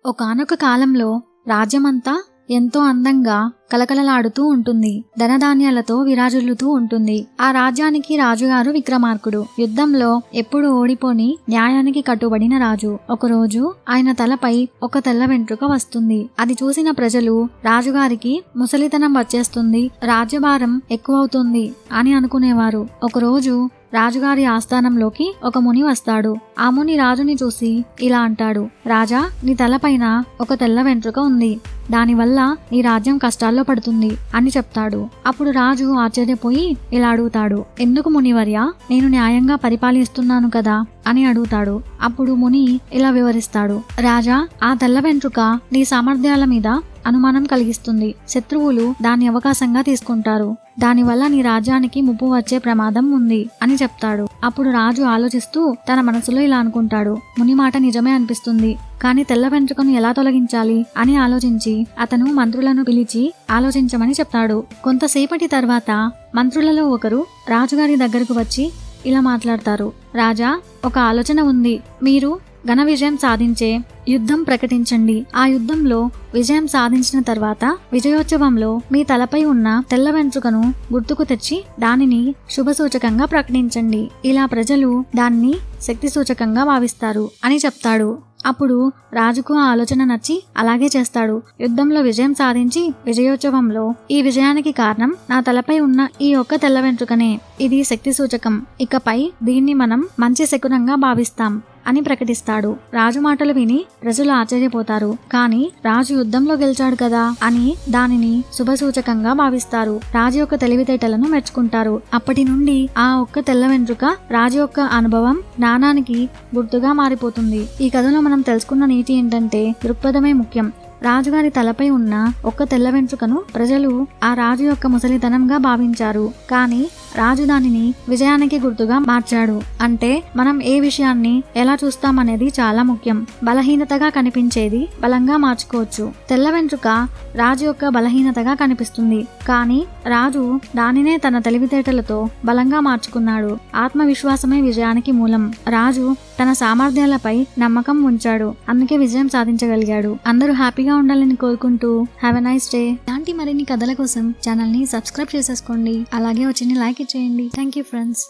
ఒకానొక కాలంలో రాజ్యమంతా ఎంతో అందంగా కలకలలాడుతూ ఉంటుంది. ధనధాన్యాలతో విరాజిల్లుతూ ఉంటుంది. ఆ రాజ్యానికి రాజుగారు విక్రమార్కుడు. యుద్ధంలో ఎప్పుడు ఓడిపోని న్యాయానికి కట్టుబడిన రాజు. ఒకరోజు ఆయన తలపై ఒక తెల్ల వెంట్రుక వస్తుంది. అది చూసిన ప్రజలు రాజుగారికి ముసలితనం వచ్చేస్తుంది, రాజ్యభారం ఎక్కువవుతుంది అని అనుకునేవారు. ఒకరోజు రాజుగారి ఆస్థానంలోకి ఒక ముని వస్తాడు. ఆ ముని రాజుని చూసి ఇలా అంటాడు, రాజా, నీ తలపైన ఒక తెల్ల వెంట్రుక ఉంది. దానివల్ల నీ రాజ్యం కష్టాల్లో పడుతుంది అని చెప్తాడు. అప్పుడు రాజు ఆశ్చర్యపోయి ఇలా అడుగుతాడు, ఎందుకు మునివర్య? నేను న్యాయంగా పరిపాలిస్తున్నాను కదా అని అడుగుతాడు. అప్పుడు ముని ఇలా వివరిస్తాడు, రాజా, ఆ తెల్ల వెంట్రుక నీ సామర్థ్యాల మీద అనుమానం కలిగిస్తుంది. శత్రువులు దాన్ని అవకాశంగా తీసుకుంటారు. దానివల్ల నీ రాజ్యానికి ముప్పు వచ్చే ప్రమాదం ఉంది అని చెప్తాడు. అప్పుడు రాజు ఆలోచిస్తూ తన మనసులో ఇలా అనుకుంటాడు, ముని మాట నిజమే అనిపిస్తుంది, కానీ తెల్ల వెంట్రుకను ఎలా తొలగించాలి అని ఆలోచించి అతను మంత్రులను పిలిచి ఆలోచించమని చెప్తాడు. కొంతసేపటి తర్వాత మంత్రులలో ఒకరు రాజుగారి దగ్గరకు వచ్చి ఇలా మాట్లాడతారు, రాజా, ఒక ఆలోచన ఉంది. మీరు ఘన విజయం సాధించే యుద్ధం ప్రకటించండి. ఆ యుద్ధంలో విజయం సాధించిన తర్వాత విజయోత్సవంలో మీ తలపై ఉన్న తెల్ల వెంట్రుకను గుర్తుకు తెచ్చి దానిని శుభసూచకంగా ప్రకటించండి. ఇలా ప్రజలు దాన్ని శక్తి సూచకంగా భావిస్తారు అని చెప్తాడు. అప్పుడు రాజుకు ఆ ఆలోచన నచ్చి అలాగే చేస్తాడు. యుద్ధంలో విజయం సాధించి విజయోత్సవంలో ఈ విజయానికి కారణం నా తలపై ఉన్న ఈ ఒక్క తెల్ల వెంట్రుకనే. ఇది శక్తి సూచకం. ఇకపై దీన్ని మనం మంచి శకునంగా భావిస్తాం అని ప్రకటిస్తాడు. రాజు మాటలు విని ప్రజలు ఆశ్చర్యపోతారు. కానీ రాజు యుద్ధంలో గెలిచాడు కదా అని దానిని శుభసూచకంగా భావిస్తారు. రాజు యొక్క తెలివితేటలను మెచ్చుకుంటారు. అప్పటి నుండి ఆ ఒక్క తెల్ల వెంట్రుక రాజు యొక్క అనుభవం, జ్ఞానానికి గుర్తుగా మారిపోతుంది. ఈ కథలో మనం తెలుసుకున్న నీతి ఏంటంటే, దృక్పథమే ముఖ్యం. రాజుగారి తలపై ఉన్న ఒక్క తెల్ల వెంట్రుకను ప్రజలు ఆ రాజు యొక్క ముసలితనంగా భావించారు. కానీ రాజు దానిని విజయానికి గుర్తుగా మార్చాడు. అంటే మనం ఏ విషయాన్ని ఎలా చూస్తామనేది చాలా ముఖ్యం. బలహీనతగా కనిపించేది బలంగా మార్చుకోవచ్చు. తెల్ల వెంట్రుక రాజు యొక్క బలహీనతగా కనిపిస్తుంది, కానీ రాజు దానినే తన తెలివితేటలతో బలంగా మార్చుకున్నాడు. ఆత్మవిశ్వాసమే విజయానికి మూలం. రాజు తన సామర్థ్యాలపై నమ్మకం ఉంచాడు, అందుకే విజయం సాధించగలిగాడు. అందరూ హ్యాపీగా ఉండాలని కోరుకుంటూ హ్యావ్ ఎ నైస్ డే. ఇలాంటి మరిన్ని కథల కోసం ఛానల్ ని సబ్స్క్రైబ్ చేసేసుకోండి. అలాగే వచ్చిన లైక్ ఇచ్చేయండి. Thank you friends.